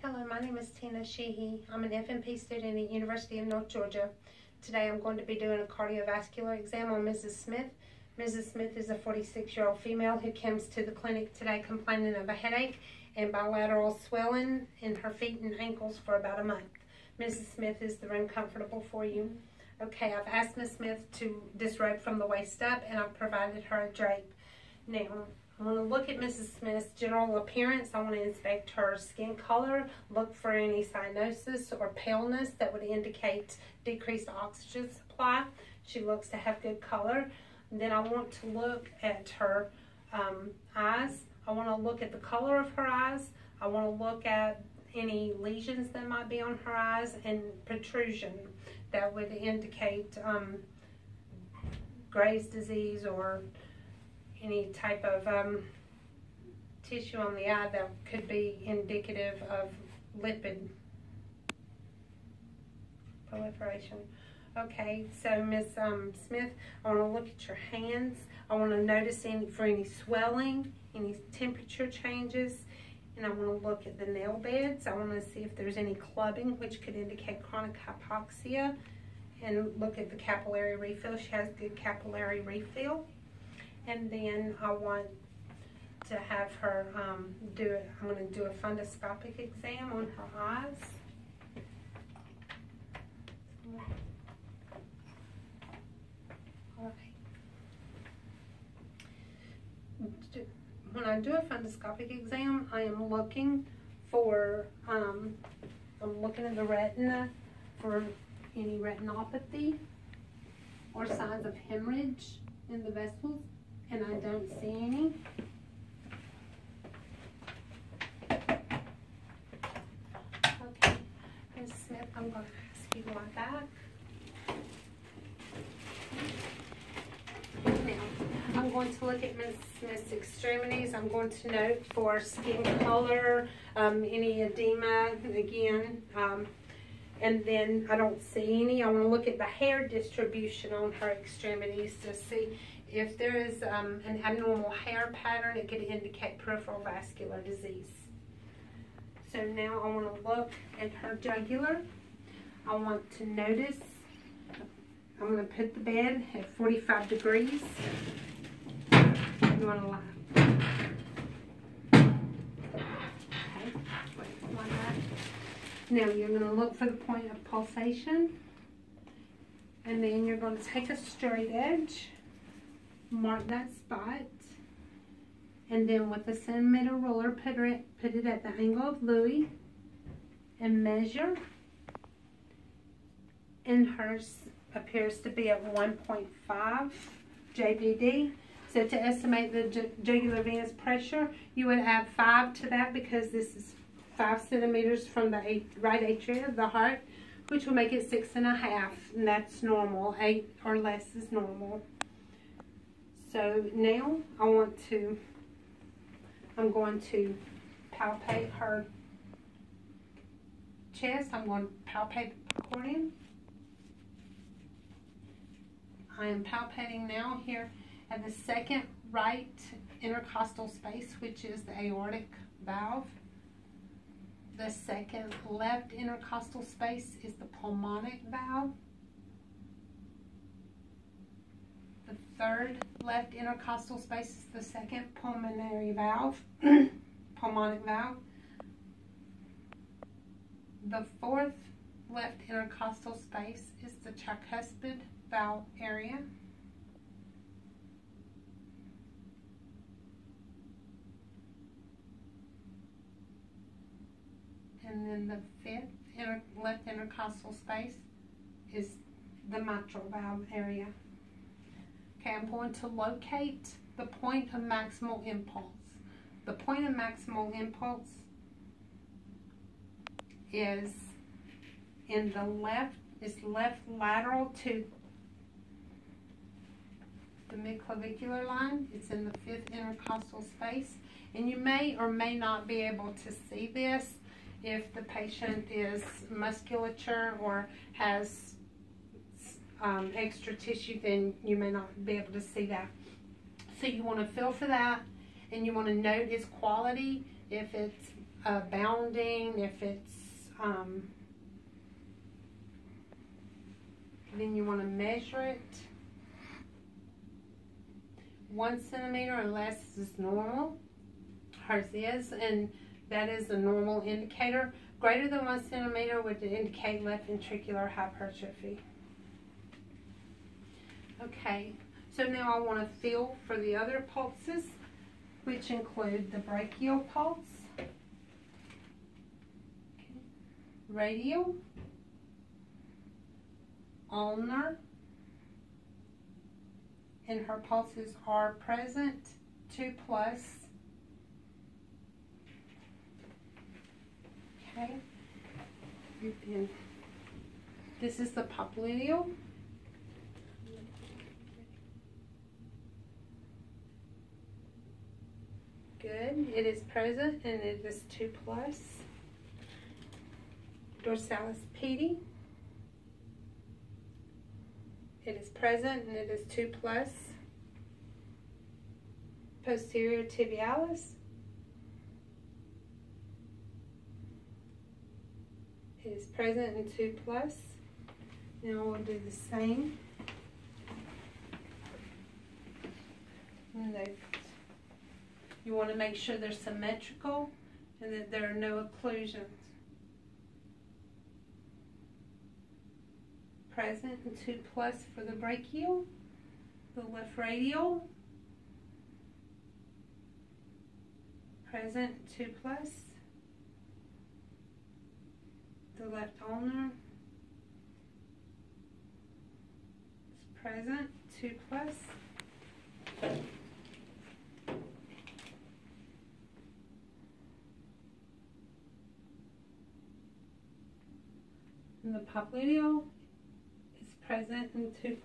Hello, my name is Shehee. I'm an FNP student at University of North Georgia. Today I'm going to be doing a cardiovascular exam on Mrs. Smith. Mrs. Smith is a 46-year-old female who comes to the clinic today complaining of a headache and bilateral swelling in her feet and ankles for about a month. Mrs. Smith, is the room comfortable for you? Okay, I've asked Ms. Smith to disrobe from the waist up and I've provided her a drape. Now, I want to look at Mrs. Smith's general appearance. I want to inspect her skin color, look for any cyanosis or paleness that would indicate decreased oxygen supply. She looks to have good color. And then I want to look at her eyes. I want to look at the color of her eyes. I want to look at any lesions that might be on her eyes and protrusion that would indicate Graves' disease or any type of tissue on the eye that could be indicative of lipid proliferation. Okay, so Ms. Smith, I want to look at your hands. I want to notice for any swelling, any temperature changes, and I want to look at the nail beds. I want to see if there's any clubbing, which could indicate chronic hypoxia, and look at the capillary refill. She has good capillary refill. And then I want to have her I'm going to do a fundoscopic exam on her eyes. All right. When I do a fundoscopic exam, I am looking for, I'm looking at the retina for any retinopathy or signs of hemorrhage in the vessels. And I don't see any. Okay, Ms. Smith, I'm going to ask you to lie back. Now, I'm going to look at Ms. Smith's extremities. I'm going to note for skin color, any edema, again, and then I don't see any. I want to look at the hair distribution on her extremities to see if there is an abnormal hair pattern. It could indicate peripheral vascular disease. So now I want to look at her jugular. I want to notice, I'm going to put the bed at 45 degrees. You want to lie. Okay, wait, like that. Now you're going to look for the point of pulsation. And then you're going to take a straight edge, mark that spot, and then with a centimeter ruler put it at the angle of Louis and measure. And hers appears to be at 1.5 JVD. So to estimate the jugular venous pressure, you would add 5 to that because this is 5 centimeters from the right atria of the heart, which will make it 6.5, and that's normal. 8 or less is normal. So now I'm going to palpate her chest. I'm going to palpate the pericardium. I am palpating now here at the second right intercostal space, which is the aortic valve. The second left intercostal space is the pulmonic valve. The third left intercostal space is the second pulmonary valve, pulmonic valve. The fourth left intercostal space is the tricuspid valve area. And then the fifth left intercostal space is the mitral valve area. Okay, I'm going to locate the point of maximal impulse. The point of maximal impulse is in the left, it's left lateral to the midclavicular line. It's in the fifth intercostal space. And you may or may not be able to see this if the patient is musculature or has extra tissue, then you may not be able to see that. So you want to feel for that, and you want to note its quality. If it's bounding, if it's, then you want to measure it. 1 centimeter or less is normal. Hers is, and that is a normal indicator. Greater than 1 centimeter would indicate left ventricular hypertrophy. Okay, so now I want to feel for the other pulses, which include the brachial pulse, radial, ulnar, and her pulses are present, 2+. Okay, and this is the popliteal. Good, it is present and it is 2+. Dorsalis pedis. It is present and it is 2+. Posterior tibialis. It is present in 2+. Now we'll do the same. And you want to make sure they're symmetrical and that there are no occlusions. Present and 2+ for the brachial, the left radial, present 2+, the left ulnar, is present 2+. And the popliteal is present in 2+.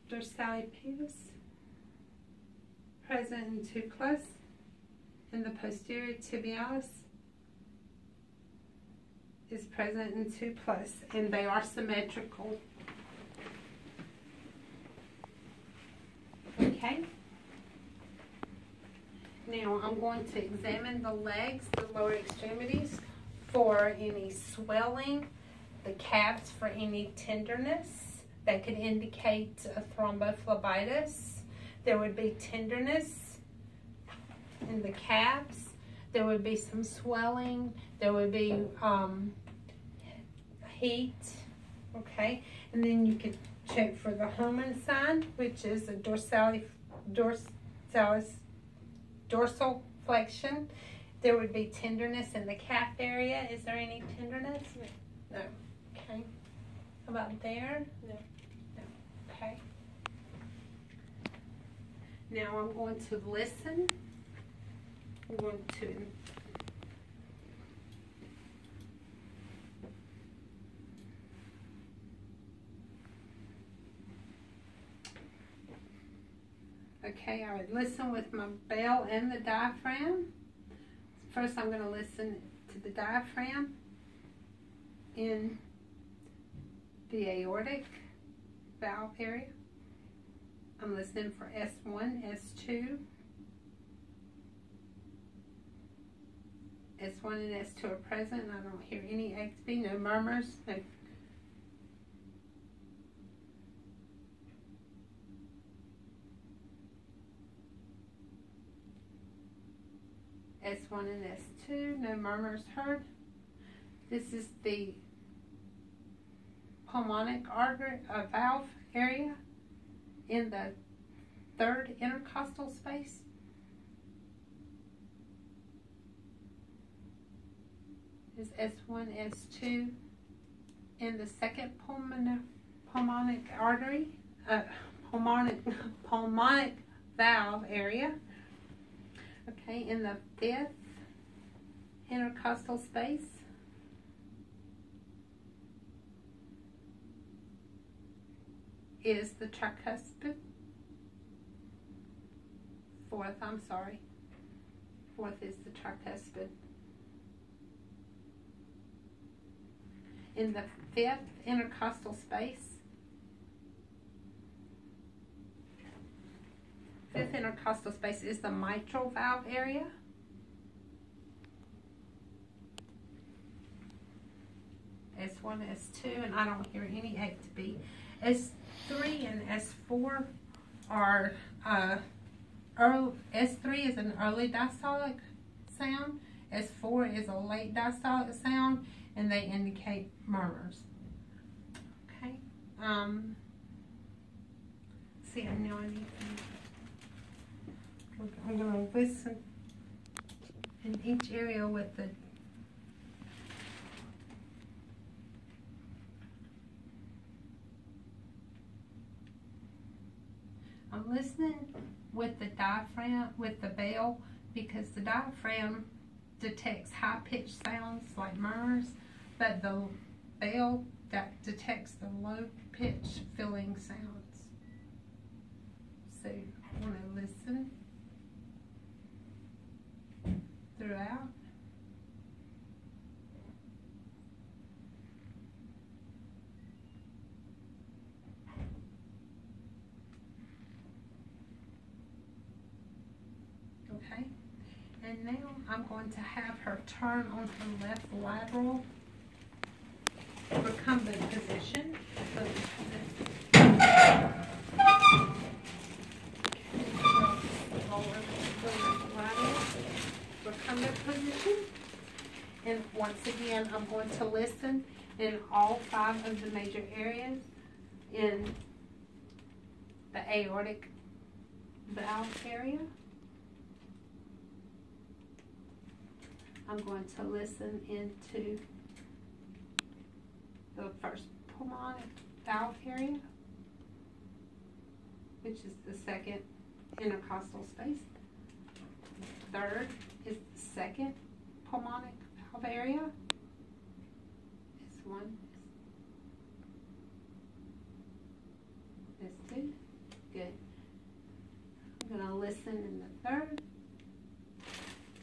Dorsalis pedis, present in 2+. And the posterior tibialis is present in 2+. And they are symmetrical. Okay. Now I'm going to examine the legs, the lower extremities, for any swelling, the calves for any tenderness that could indicate a thrombophlebitis. There would be tenderness in the calves. There would be some swelling. There would be heat. Okay, and then you could check for the Homan sign, which is a dorsal flexion. There would be tenderness in the calf area. Is there any tenderness? No. Okay. How about there? No. No. Okay. Now I'm going to listen. I'm going to okay, I would listen with my bell and the diaphragm. First, I'm going to listen to the diaphragm in the aortic valve area. I'm listening for S1, S2. S1 and S2 are present. I don't hear any XB, no murmurs, no. S1 and S2, no murmurs heard. This is the pulmonic artery valve area in the third intercostal space. Is S1, S2 in the second pulmonic artery, pulmonic valve area. Okay, in the fifth intercostal space is the tricuspid. Fourth is the tricuspid. In the fifth intercostal space, is the mitral valve area. S1, S2, and I don't hear any A to B. S3 and S4 are S3 is an early diastolic sound. S4 is a late diastolic sound, and they indicate murmurs. Okay. See, now I need to. I'm going to listen in each area with the. I'm listening with the diaphragm, with the bell, because the diaphragm detects high-pitched sounds like murmurs, but the bell that detects the low-pitched filling sounds. So I want to listen throughout. Okay, and now I'm going to have her turn on her left lateral recumbent position. Recumbent position. And once again, I'm going to listen in all 5 of the major areas in the aortic valve area. I'm going to listen into the first pulmonic valve area, which is the second intercostal space. Third is the second pulmonic valve area. This one is this two. Good. I'm going to listen in the third,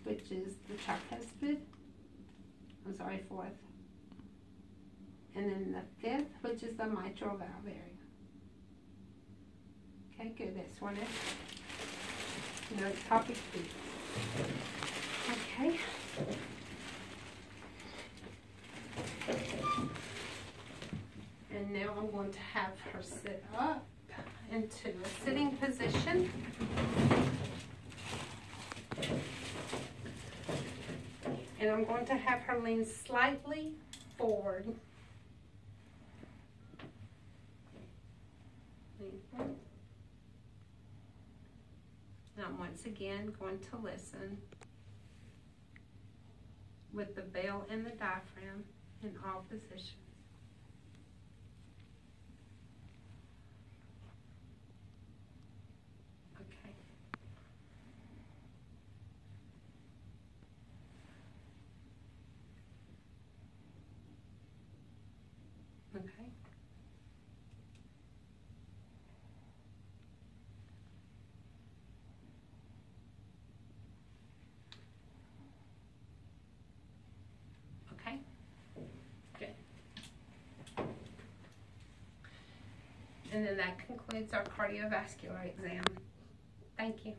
which is the tricuspid. I'm sorry, fourth. And then the fifth, which is the mitral valve area. Okay, good. This one is no topic B. Okay. And now I'm going to have her sit up into a sitting position. And I'm going to have her lean slightly forward. Now I'm once again going to listen with the bell and the diaphragm in all positions. Okay. Okay. Okay. Good. And then that concludes our cardiovascular exam. Thank you.